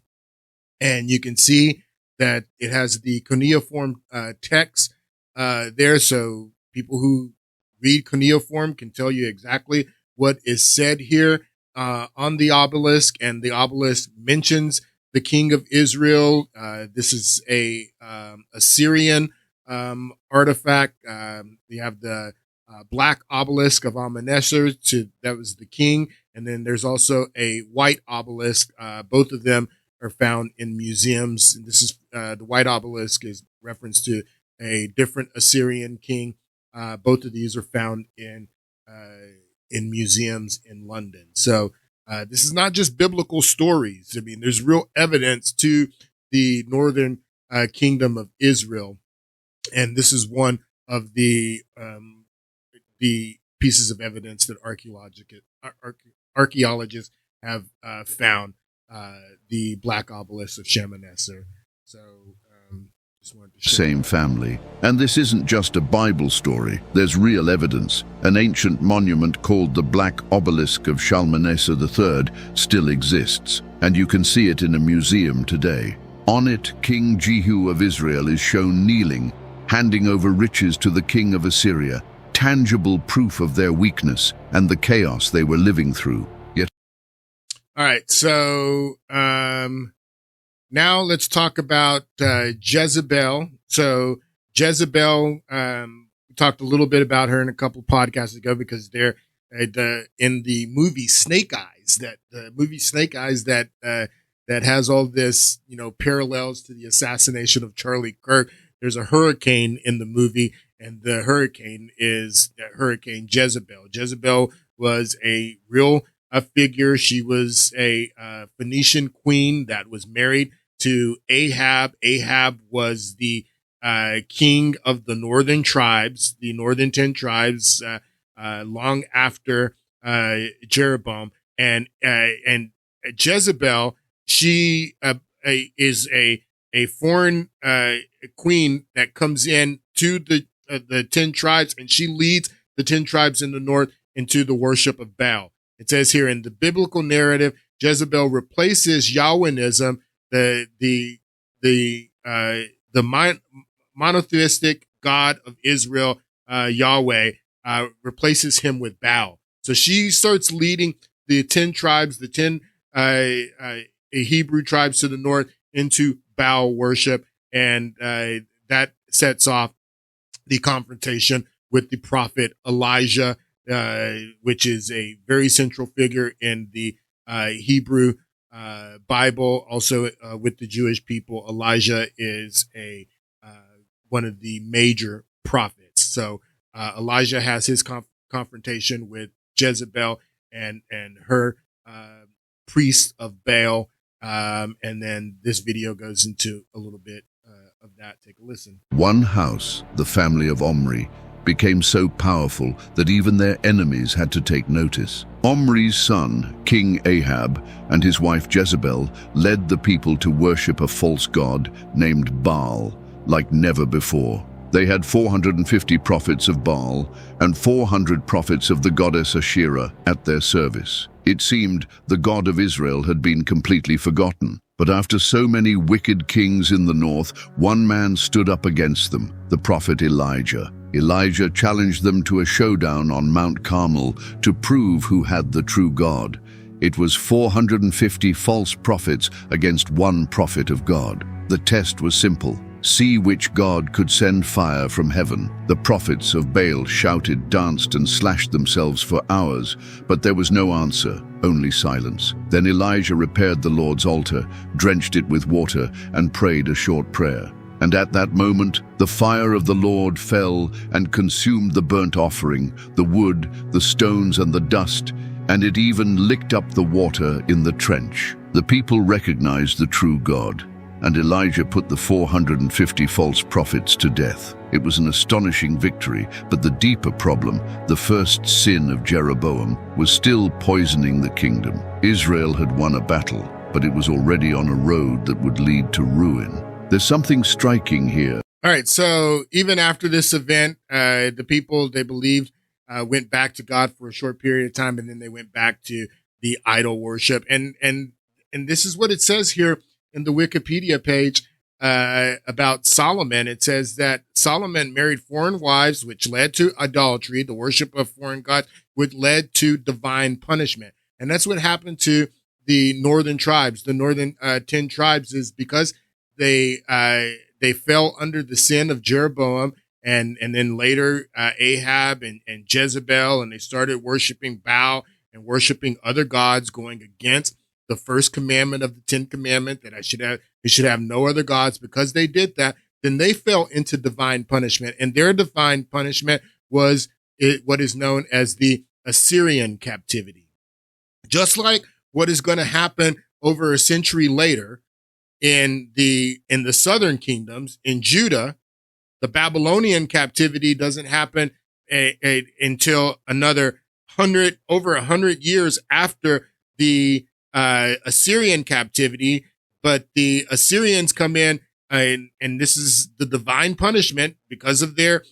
and you can see that it has the cuneiform text there. So people who read cuneiform can tell you exactly what is said here on the obelisk, and the obelisk mentions the king of Israel. This is a Assyrian artifact. We have the black obelisk of Amon-Esher, that was the king, and then there's also a white obelisk. Both of them are found in museums. And this is the white obelisk is reference to a different Assyrian king. Both of these are found in museums in London. So this is not just biblical stories. I mean, there's real evidence to the northern kingdom of Israel, and this is one of the pieces of evidence that archaeologists have found the Black Obelisk of Shalmaneser. So just wanted to share Same that. family. And this isn't just a Bible story. There's real evidence. An ancient monument called the Black Obelisk of Shalmaneser III still exists, and you can see it in a museum today. On it, King Jehu of Israel is shown kneeling, handing over riches to the king of Assyria, tangible proof of their weakness and the chaos they were living through. Yet, All right, so now let's talk about Jezebel. So Jezebel, we talked a little bit about her in a couple podcasts ago because they're in the movie Snake Eyes. That has all this, parallels to the assassination of Charlie Kirk. There's a hurricane in the movie, and the hurricane is Hurricane Jezebel. Jezebel was a real figure. She was a Phoenician queen that was married to Ahab. Ahab was the king of the northern tribes, the northern 10 tribes, long after Jeroboam, and Jezebel, she is a foreign queen that comes in to the 10 tribes, and she leads the 10 tribes in the north into the worship of Baal. It says here in the biblical narrative, Jezebel replaces Yahwehism, the monotheistic God of Israel, Yahweh, replaces him with Baal. So she starts leading the 10 tribes, the 10 Hebrew tribes to the north into Baal worship, and that sets off the confrontation with the prophet Elijah, which is a very central figure in the Hebrew Bible. Also, with the Jewish people, Elijah is one of the major prophets. So Elijah has his confrontation with Jezebel and her priest of Baal. And then this video goes into a little bit of that. Take a listen. One house, the family of Omri, became so powerful that even their enemies had to take notice. Omri's son, King Ahab, and his wife Jezebel led the people to worship a false god named Baal like never before. They had 450 prophets of Baal and 400 prophets of the goddess Asherah at their service. It seemed the God of Israel had been completely forgotten. But after so many wicked kings in the north, one man stood up against them, the prophet Elijah. Elijah challenged them to a showdown on Mount Carmel to prove who had the true God. It was 450 false prophets against one prophet of God. The test was simple. See which god could send fire from heaven. The prophets of Baal shouted, danced, and slashed themselves for hours, but there was no answer, only silence. Then Elijah repaired the Lord's altar, drenched it with water, and prayed a short prayer. And at that moment, the fire of the Lord fell and consumed the burnt offering, the wood, the stones, and the dust, and it even licked up the water in the trench. The people recognized the true God, and Elijah put the 450 false prophets to death. It was an astonishing victory, but the deeper problem, the first sin of Jeroboam, was still poisoning the kingdom. Israel had won a battle, but it was already on a road that would lead to ruin. There's something striking here. All right, so even after this event, the people, they believed, went back to God for a short period of time, and then they went back to the idol worship. And this is what it says here in the Wikipedia page about Solomon. It says that Solomon married foreign wives, which led to idolatry, the worship of foreign gods, which led to divine punishment. And that's what happened to the northern tribes. The northern 10 tribes is because they fell under the sin of Jeroboam, and then later Ahab and Jezebel, and they started worshiping Baal and worshiping other gods, going against the first commandment of the 10 Commandments, that we should have no other gods. Because they did that, then they fell into divine punishment, and their divine punishment was what is known as the Assyrian captivity. Just like what is going to happen over a century later in the southern kingdoms, in Judah, the Babylonian captivity doesn't happen until another over 100 years after the Assyrian captivity. But the Assyrians come in, and this is the divine punishment because of their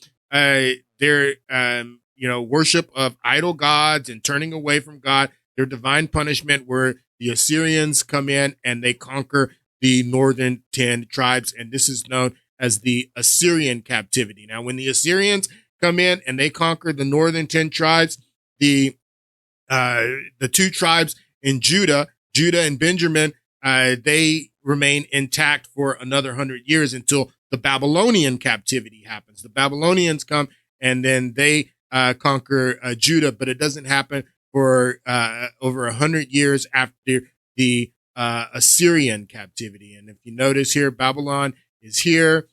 worship of idol gods and turning away from God. Their divine punishment, where the Assyrians come in and they conquer the northern 10 tribes, and this is known as the Assyrian captivity. Now, when the Assyrians come in and they conquer the northern 10 tribes, the 2 tribes in Judah and Benjamin, they remain intact for another 100 years until the Babylonian captivity happens. The Babylonians come and then they conquer Judah, but it doesn't happen for over 100 years after the Assyrian captivity. And if you notice here, Babylon is here.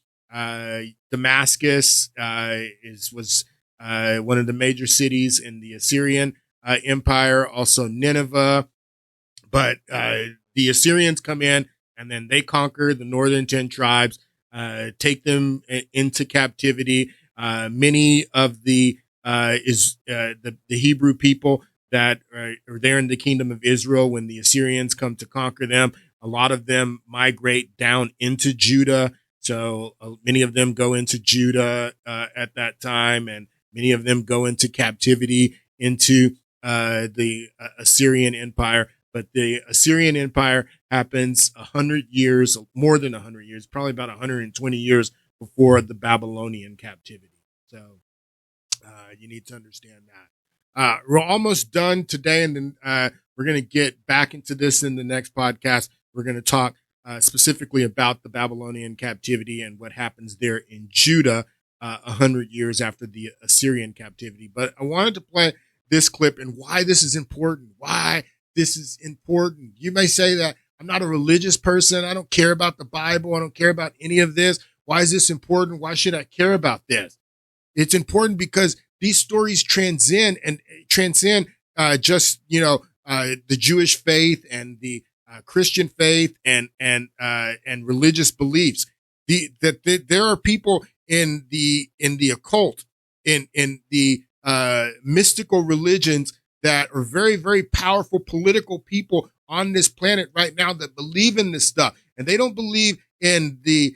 Damascus was one of the major cities in the Assyrian Empire, also Nineveh. But the Assyrians come in and then they conquer the northern 10 tribes, take them into captivity. Many of the Hebrew people that are there in the kingdom of Israel when the Assyrians come to conquer them. A lot of them migrate down into Judah. So many of them go into Judah at that time, and many of them go into captivity into the Assyrian Empire. But the Assyrian Empire happens 100 years, more than 100 years, probably about 120 years before the Babylonian captivity. So you need to understand that. We're almost done today, and then we're going to get back into this in the next podcast. We're going to talk specifically about the Babylonian captivity and what happens there in Judah 100 years after the Assyrian captivity. But I wanted to play this clip and why this is important. Why this is important. You may say that I'm not a religious person. I don't care about the Bible. I don't care about any of this. Why is this important? Why should I care about this? It's important because these stories transcend just, the Jewish faith and the Christian faith and religious beliefs. There are people in the occult, in the mystical religions that are very, very powerful political people on this planet right now that believe in this stuff, and they don't believe in the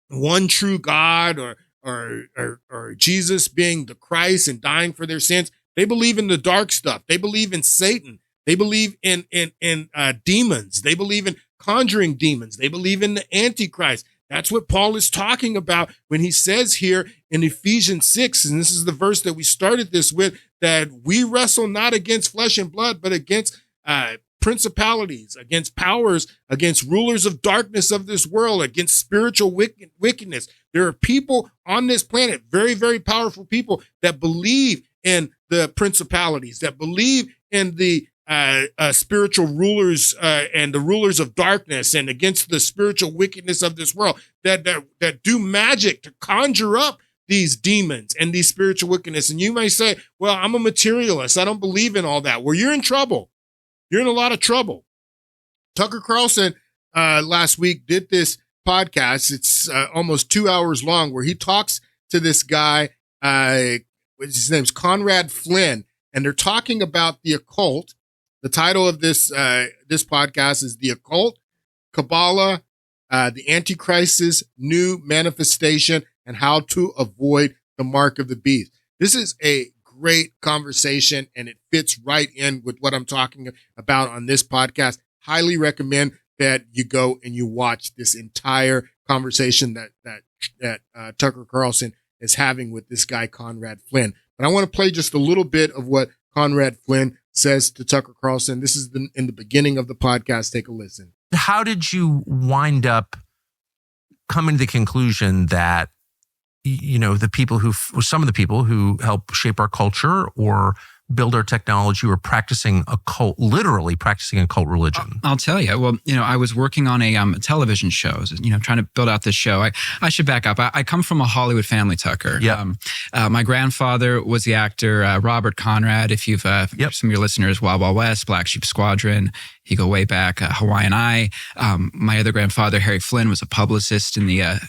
one true God or Jesus being the Christ and dying for their sins. They believe in the dark stuff. They believe in Satan. They believe in demons. They believe in conjuring demons. They believe in the Antichrist. That's what Paul is talking about when he says here in Ephesians 6, and this is the verse that we started this with, that we wrestle not against flesh and blood, but against principalities, against powers, against rulers of darkness of this world, against spiritual wickedness. There are people on this planet, very, very powerful people, that believe in the principalities, that believe in the spiritual rulers and the rulers of darkness, and against the spiritual wickedness of this world, that do magic to conjure up these demons and these spiritual wickedness. And you may say, well, I'm a materialist. I don't believe in all that. Well, you're in trouble. You're in a lot of trouble. Tucker Carlson last week did this podcast. It's almost 2 hours long, where he talks to this guy, his name's Conrad Flynn, and they're talking about the occult. The title of this podcast is The Occult, Kabbalah, the Antichrist's New Manifestation, and How to Avoid the Mark of the Beast. This is a great conversation, and it fits right in with what I'm talking about on this podcast. Highly recommend that you go and you watch this entire conversation that Tucker Carlson is having with this guy, Conrad Flynn. But I want to play just a little bit of what Conrad Flynn says to Tucker Carlson. This is in the beginning of the podcast. Take a listen. How did you wind up coming to the conclusion that, some of the people who help shape our culture or build our technology were practicing literally practicing occult religion? I'll tell you. Well, I was working on a television show, trying to build out this show. I should back up. I come from a Hollywood family, Tucker. Yeah. My grandfather was the actor Robert Conrad. If you've some of your listeners, Wild Wild West, Black Sheep Squadron, you go way back, Hawaiian Eye. My other grandfather, Harry Flynn, was a publicist in the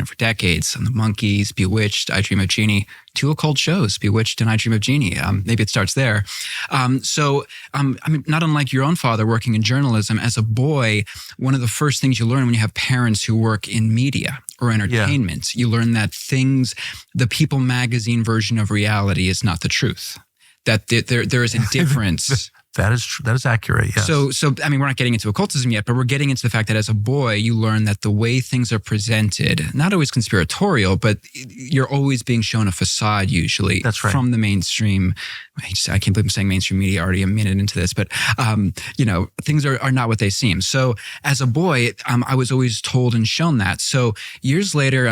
for decades on the Monkees, Bewitched, I Dream of Jeannie. 2 occult shows, Bewitched and I Dream of Jeannie. Maybe it starts there. Not unlike your own father working in journalism, as a boy, one of the first things you learn when you have parents who work in media or entertainment, you learn that the People magazine version of reality is not the truth. That there is a difference. That is accurate, yes. So we're not getting into occultism yet, but we're getting into the fact that as a boy, you learn that the way things are presented, not always conspiratorial, but you're always being shown a facade usually. That's right. From the mainstream. I can't believe I'm saying mainstream media already a minute into this, but things are not what they seem. So as a boy, I was always told and shown that. So years later,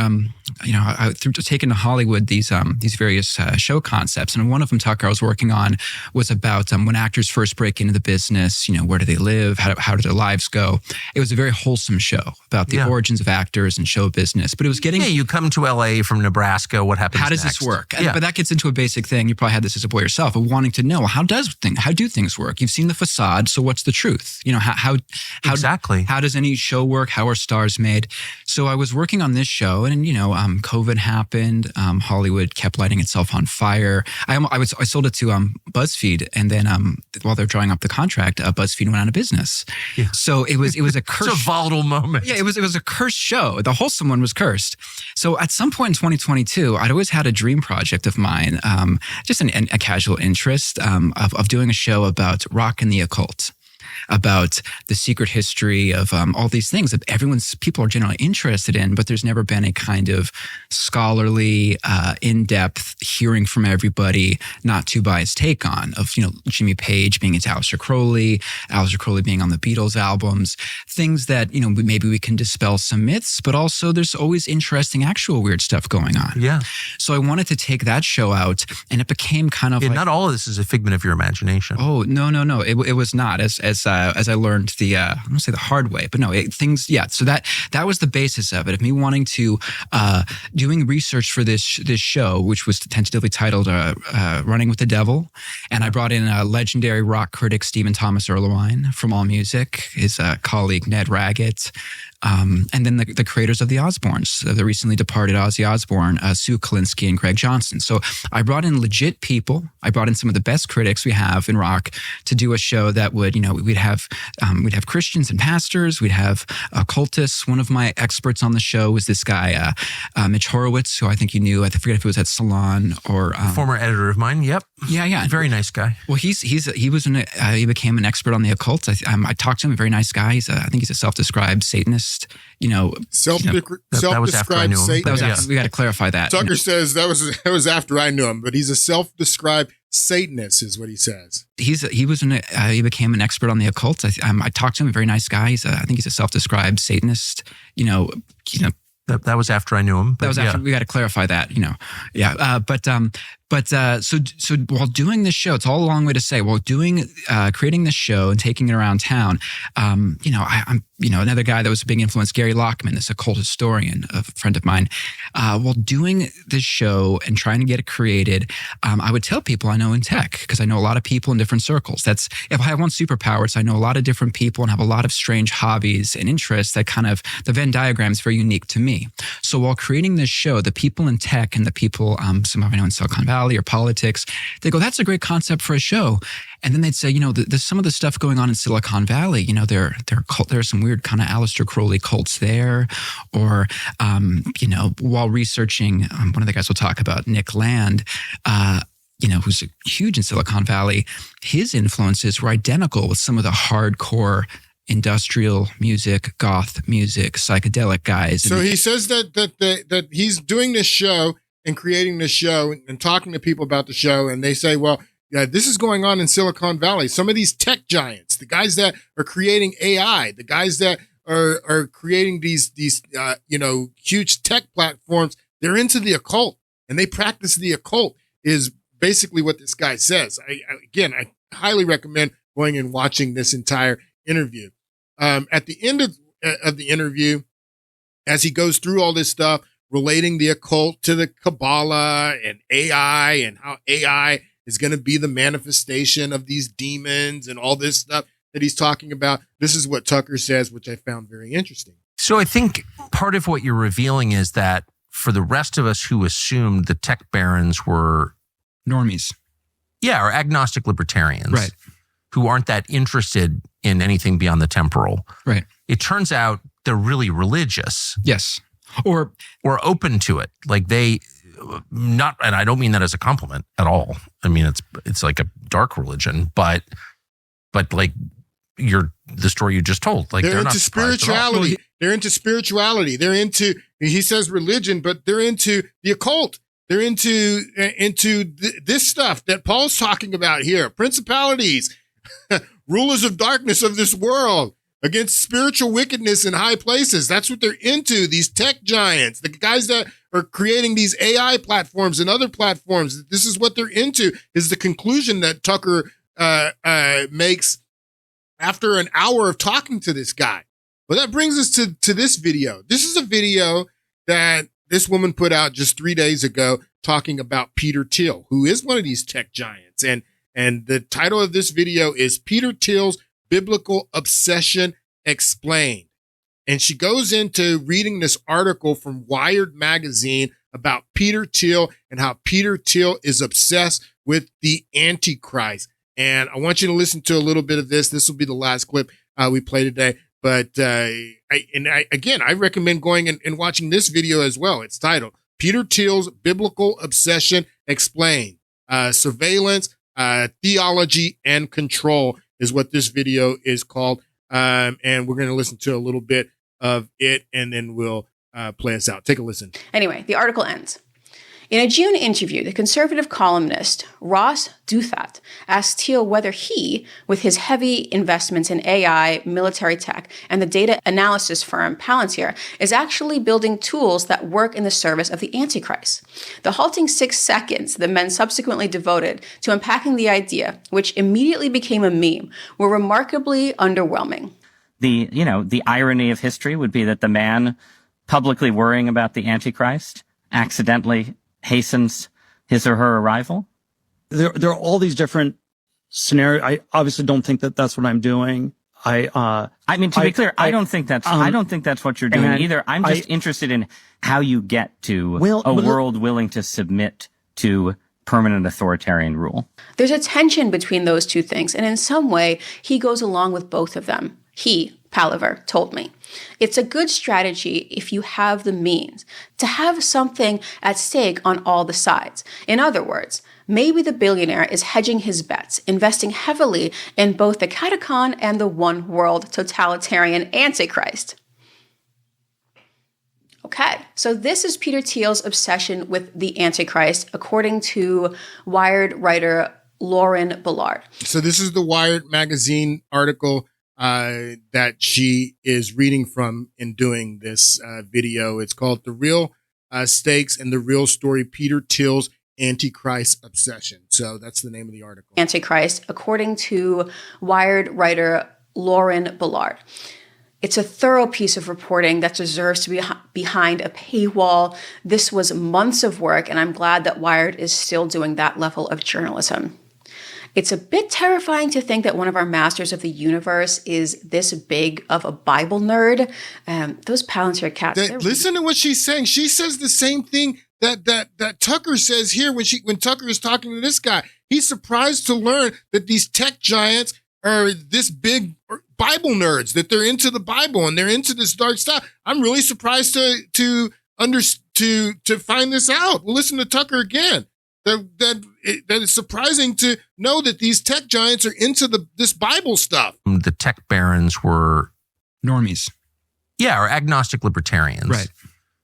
through taking to Hollywood these various show concepts, and one of them, Tucker, I was working on was about when actors first break into the business. Where do they live? How do their lives go? It was a very wholesome show about the origins of actors and show business. But it was getting you come to LA from Nebraska. What happens? How does next? This work? But that gets into a basic thing. You probably had this as a boy yourself, of wanting to know how do things work? You've seen the facade, so what's the truth? How exactly? How does any show work? How are stars made? So I was working on this show, and COVID happened. Hollywood kept lighting itself on fire. I sold it to BuzzFeed, and then while they're drawing up the contract, BuzzFeed went out of business. Yeah. So it was a cursed. It's a volatile moment. Yeah, it was a cursed show. The wholesome one was cursed. So at some point in 2022, I'd always had a dream project of mine, just a casual interest of doing a show about rock and the occult, about the secret history of all these things that people are generally interested in, but there's never been a kind of scholarly, in-depth hearing from everybody, not too biased take on of, Jimmy Page being into Aleister Crowley being on the Beatles albums, things that, maybe we can dispel some myths, but also there's always interesting, actual weird stuff going on. Yeah. So I wanted to take that show out, and it became kind of not all of this is a figment of your imagination. Oh, no. It was not, as I learned I don't say the hard way, but no, So that was the basis of it, of me wanting to, doing research for this show, which was tentatively titled Running with the Devil. And I brought in a legendary rock critic, Stephen Thomas Erlewine from AllMusic, his colleague, Ned Raggett, and then the creators of the Osbournes, the recently departed Ozzy Osbourne, Sue Kalinsky and Craig Johnson. So I brought in legit people. I brought in some of the best critics we have in rock to do a show that would, we'd have Christians and pastors. We'd have occultists. One of my experts on the show was this guy, Mitch Horowitz, who I think you knew. I forget if it was at Salon or former editor of mine. Yep. Yeah. Very nice guy. Well, he became an expert on the occult. I talked to him. A very nice guy. I think he's a self-described Satanist. Self-described Satanist. We got to clarify that. Tucker says that was after I knew him, but he's a self-described Satanist, is what he says. He became an expert on the occult. I talked to him. A very nice guy. I think he's a self-described Satanist. That was after I knew him. That was after. We got to clarify that. So while doing this show, it's all a long way to say, while creating this show and taking it around town, I'm another guy that was a big influence, Gary Lockman, this occult historian, a friend of mine. While doing this show and trying to get it created, I would tell people I know in tech, because I know a lot of people in different circles. If I have one superpower, it's I know a lot of different people and have a lot of strange hobbies and interests that kind of, the Venn diagram is very unique to me. So while creating this show, the people in tech and the people, some of I know in Silicon Valley or politics, they go, that's a great concept for a show. And then they'd say, there's some of the stuff going on in Silicon Valley. There's some weird kind of Aleister Crowley cults there. Or, while researching, one of the guys we'll talk about, Nick Land, who's huge in Silicon Valley, his influences were identical with some of the hardcore industrial music, goth music, psychedelic guys. So he says that he's doing this show and creating this show and talking to people about the show, and they say, well, yeah, this is going on in Silicon Valley. Some of these tech giants, the guys that are creating AI, the guys that are creating these huge tech platforms, they're into the occult and they practice the occult, is basically what this guy says. I highly recommend going and watching this entire interview. At the end of the interview, as he goes through all this stuff, relating the occult to the Kabbalah and AI, and how AI is going to be the manifestation of these demons and all this stuff that he's talking about. This is what Tucker says, which I found very interesting. So I think part of what you're revealing is that for the rest of us who assumed the tech barons were normies, or agnostic libertarians, right, who aren't that interested in anything beyond the temporal, right, it turns out they're really religious. Yes. Or open to it. Like and I don't mean that as a compliment at all. I mean, it's like a dark religion, but like the story you just told, like they're into spirituality. They're into spirituality. They're into, he says religion, but they're into the occult. They're into this stuff that Paul's talking about here. Principalities, rulers of darkness of this world, against spiritual wickedness in high places. That's what they're into, these tech giants, the guys that are creating these AI platforms and other platforms. This is what they're into, is the conclusion that Tucker makes after an hour of talking to this guy. Well, that brings us to this video. This is a video that this woman put out just 3 days ago talking about Peter Thiel, who is one of these tech giants. And the title of this video is Peter Thiel's Biblical Obsession Explained. And she goes into reading this article from Wired magazine about Peter Thiel and how Peter Thiel is obsessed with the Antichrist. And I want you to listen to a little bit of this. This will be the last clip we play today. But I recommend going and watching this video as well. It's titled Peter Thiel's Biblical Obsession Explained. Surveillance, Theology, and Control is what this video is called. And we're going to listen to a little bit of it, and then we'll play us out. Take a listen. Anyway, the article ends. In a June interview, the conservative columnist Ross Douthat asked Thiel whether he, with his heavy investments in AI, military tech, and the data analysis firm Palantir, is actually building tools that work in the service of the Antichrist. The halting 6 seconds the men subsequently devoted to unpacking the idea, which immediately became a meme, were remarkably underwhelming. The irony of history would be that the man publicly worrying about the Antichrist accidentally hastens his or her arrival? There are all these different scenarios. I obviously don't think that that's what I'm doing. To be clear, I don't think that's what you're doing either. I'm just interested in how you get to a world willing to submit to permanent authoritarian rule. There's a tension between those two things, and in some way, he goes along with both of them. He, Palaver, told me. It's a good strategy if you have the means to have something at stake on all the sides. In other words, maybe the billionaire is hedging his bets, investing heavily in both the catacon and the one world totalitarian Antichrist. Okay, so this is Peter Thiel's obsession with the Antichrist, according to Wired writer Lauren Ballard. So this is the Wired magazine article that she is reading from in doing this video. It's called The Real Stakes and the Real Story, Peter Thiel's Antichrist Obsession. So that's the name of the article. Antichrist, according to Wired writer Lauren Ballard. It's a thorough piece of reporting that deserves to be behind a paywall. This was months of work, and I'm glad that Wired is still doing that level of journalism. It's a bit terrifying to think that one of our masters of the universe is this big of a Bible nerd. Those Palantir cats. Listen to what she's saying. She says the same thing that Tucker says here when Tucker is talking to this guy. He's surprised to learn that these tech giants are this big Bible nerds, that they're into the Bible and they're into this dark stuff. I'm really surprised to find this out. We'll listen to Tucker again. That it's surprising to know that these tech giants are into this Bible stuff. The tech barons were normies. Yeah, or agnostic libertarians. Right.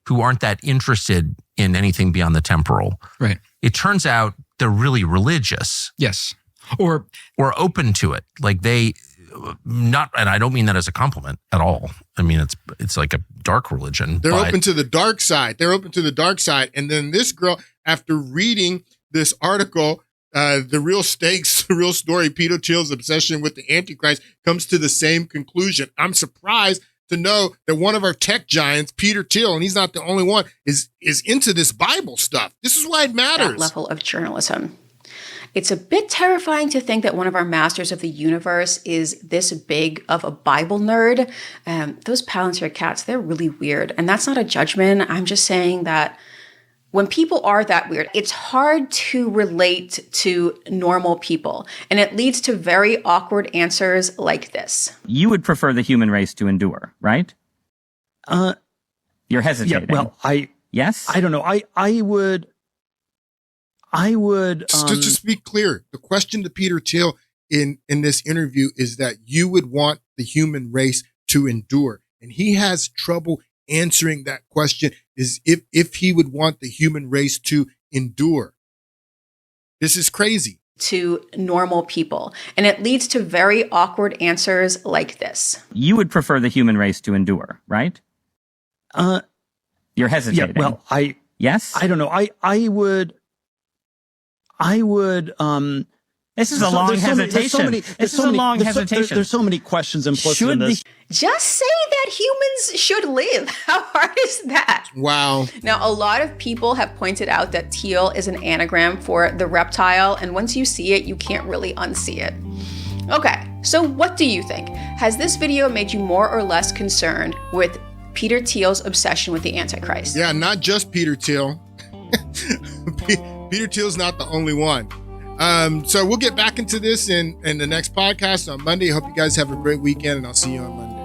Who aren't that interested in anything beyond the temporal. Right. It turns out they're really religious. Yes. Or open to it. Like and I don't mean that as a compliment at all. I mean, it's like a dark religion. They're open to the dark side. And then this girl, after reading this article, The Real Stakes, The Real Story, Peter Thiel's Obsession with the Antichrist, comes to the same conclusion. I'm surprised to know that one of our tech giants, Peter Thiel, and he's not the only one, is into this Bible stuff. This is why it matters. That level of journalism. It's a bit terrifying to think that one of our masters of the universe is this big of a Bible nerd. Those Palantir cats, they're really weird. And that's not a judgment. I'm just saying that when people are that weird, it's hard to relate to normal people. And it leads to very awkward answers like this. You would prefer the human race to endure, right? You're hesitating. Yeah, well, Yes? I don't know. I would. Just to be clear, the question to Peter Thiel in this interview is that you would want the human race to endure. And he has trouble answering that question, is if he would want the human race to endure. This is crazy. To normal people. And it leads to very awkward answers like this. You would prefer the human race to endure, right? You're hesitating. Yeah, well, Yes? I don't know. I would. This is a long hesitation. This is a long hesitation. There's so many questions implicit in this. Just say that humans should live. How hard is that? Wow. Now, a lot of people have pointed out that Thiel is an anagram for the reptile, and once you see it, you can't really unsee it. Okay, So what do you think? Has this video made you more or less concerned with Peter Thiel's obsession with the Antichrist? Yeah, not just Peter Thiel. Peter Thiel's not the only one. So we'll get back into this in the next podcast on Monday. Hope you guys have a great weekend, and I'll see you on Monday.